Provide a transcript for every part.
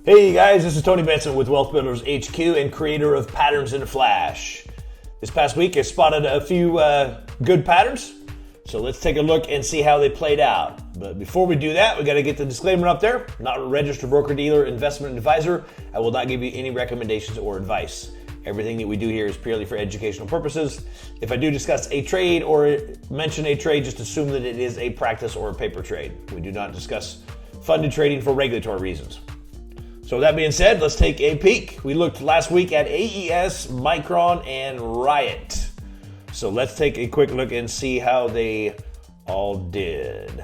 Hey guys, this is Tony Benson with Wealth Builders HQ and creator of Patterns in a Flash. This past week I spotted a few good patterns, so let's take a look and see how they played out. But before we do that, we got to get the disclaimer up there. Not a registered broker-dealer, investment advisor. I will not give you any recommendations or advice. Everything that we do here is purely for educational purposes. If I do discuss a trade or mention a trade, just assume that it is a practice or a paper trade. We do not discuss funded trading for regulatory reasons. So with that being said, let's take a peek. We looked last week at AES, Micron, and RIOT. So let's take a quick look and see how they all did.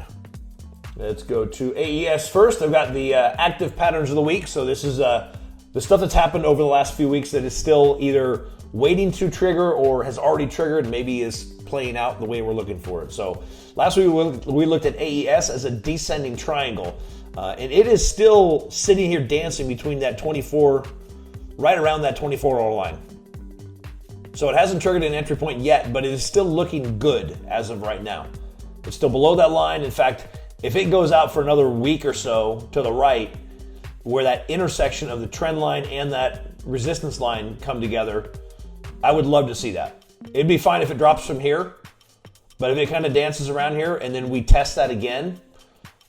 Let's go to AES first. I've got the active patterns of the week. So this is the stuff that's happened over the last few weeks that is still either waiting to trigger or has already triggered, maybe is playing out the way we're looking for it. So last week we looked at AES as a descending triangle. And it is still sitting here dancing between that 24, right around that 24-hour line. So it hasn't triggered an entry point yet, but it is still looking good as of right now. It's still below that line. In fact, if it goes out for another week or so to the right, where that intersection of the trend line and that resistance line come together, I would love to see that. It'd be fine if it drops from here, but if it kind of dances around here and then we test that again,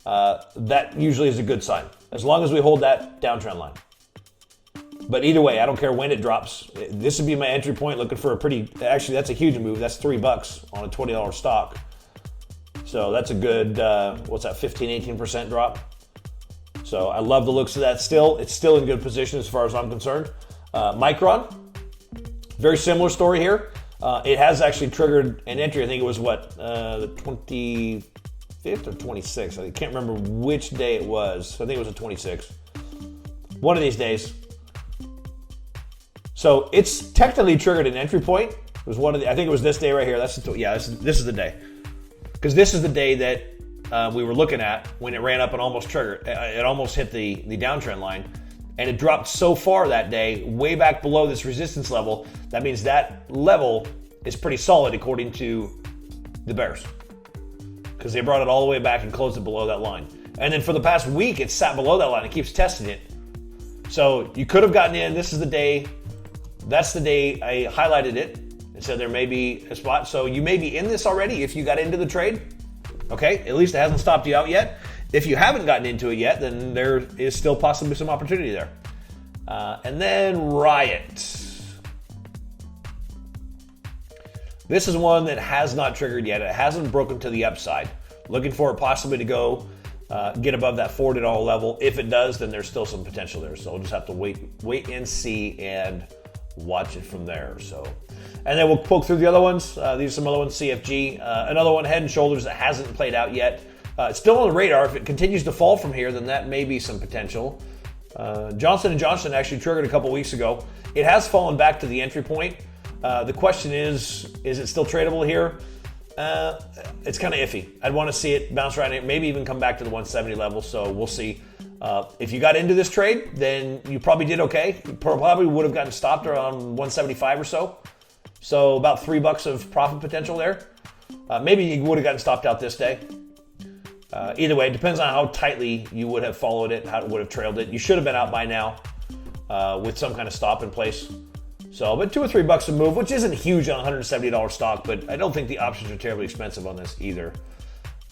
that usually is a good sign, as long as we hold that downtrend line. But either way, I don't care when it drops. This would be my entry point, looking for a pretty, actually that's a huge move. That's $3 on a $20 stock. So that's a good, what's that, 15, 18% drop. So I love the looks of that still. It's still in good position as far as I'm concerned. Micron, very similar story here. It has actually triggered an entry. I think it was the 25th or 26th. I can't remember which day it was. I think it was the 26th. One of these days. So it's technically triggered an entry point. It was I think it was this day right here. This is the day. Because this is the day that we were looking at when it ran up and almost triggered. It almost hit the downtrend line. And it dropped so far that day, way back below this resistance level. That means that level is pretty solid according to the bears, because they brought it all the way back and closed it below that line. And then for the past week, it's sat below that line. It keeps testing it. So you could have gotten in. This is the day. That's the day I highlighted it and said there may be a spot. So you may be in this already if you got into the trade. Okay, at least it hasn't stopped you out yet. If you haven't gotten into it yet, then there is still possibly some opportunity there. And then RIOT. This is one that has not triggered yet. It hasn't broken to the upside. Looking for it possibly to go get above that $40 level. If it does, then there's still some potential there. So we'll just have to wait and see and watch it from there. So, and then we'll poke through the other ones. These are some other ones. CFG, another one, Head and Shoulders, that hasn't played out yet. It's still on the radar. If it continues to fall from here, then that may be some potential. Johnson & Johnson actually triggered a couple weeks ago. It has fallen back to the entry point. The question is it still tradable here? It's kind of iffy. I'd want to see it bounce around, maybe even come back to the 170 level, so we'll see. If you got into this trade, then you probably did okay. You probably would have gotten stopped around 175 or so. So about $3 of profit potential there. Maybe you would have gotten stopped out this day. Either way, it depends on how tightly you would have followed it, how it would have trailed it. You should have been out by now with some kind of stop in place. So, but $2 or $3 a move, which isn't huge on a $170 stock, but I don't think the options are terribly expensive on this either.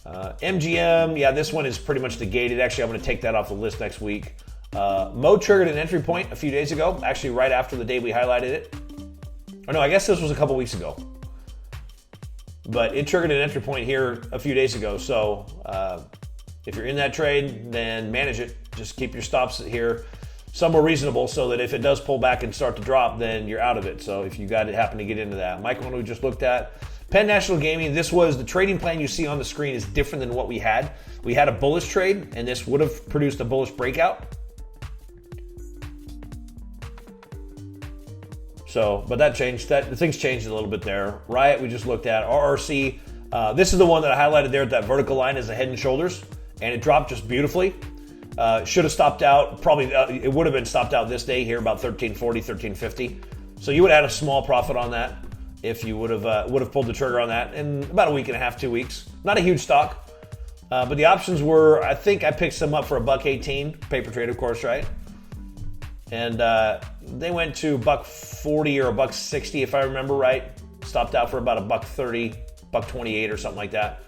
MGM, yeah, this one is pretty much the gated. Actually, I'm going to take that off the list next week. Mo triggered an entry point a few days ago, actually right after the day we highlighted it. Or no, I guess this was a couple weeks ago. But it triggered an entry point here a few days ago. So if you're in that trade, then manage it. Just keep your stops here somewhere reasonable so that if it does pull back and start to drop, then you're out of it. So if you happen to get into that. Micron we just looked at. Penn National Gaming, this was the trading plan you see on the screen is different than what we had. We had a bullish trade, and this would have produced a bullish breakout. So, but that changed. Things changed a little bit there. RIOT we just looked at. RRC, this is the one that I highlighted there at that vertical line as a Head and Shoulders, and it dropped just beautifully. Should have stopped out. Probably it would have been stopped out this day here about 1340, 1350. So you would have had a small profit on that if you would have pulled the trigger on that in about a week and a half, 2 weeks. Not a huge stock, but the options were. I think I picked some up for $1.18 paper trade, of course, right? and they went to $1.40 or $1.60 if I remember right. Stopped out for about $1.30, $1.28 or something like that.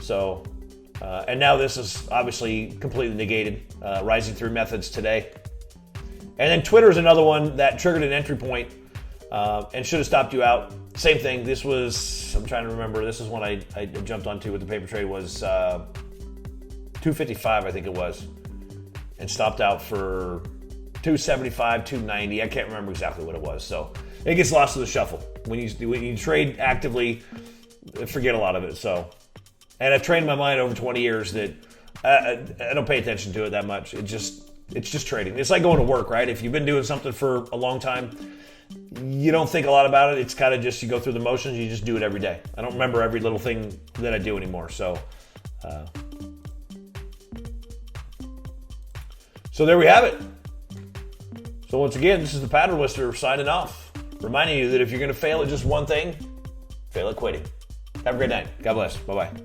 So, and now this is obviously completely negated, rising through methods today. And then Twitter is another one that triggered an entry point and should have stopped you out. Same thing. This was, I'm trying to remember, this is one I jumped onto with the paper trade was 255, I think it was, and stopped out for 275, 290. I can't remember exactly what it was. So it gets lost to the shuffle. When you trade actively, forget a lot of it. So, and I've trained my mind over 20 years that I don't pay attention to it that much. It's just trading. It's like going to work, right? If you've been doing something for a long time, you don't think a lot about it. It's kind of just you go through the motions. You just do it every day. I don't remember every little thing that I do anymore. So there we have it. So once again, this is the Pattern Lister signing off, reminding you that if you're going to fail at just one thing, fail at quitting. Have a great night. God bless. Bye-bye.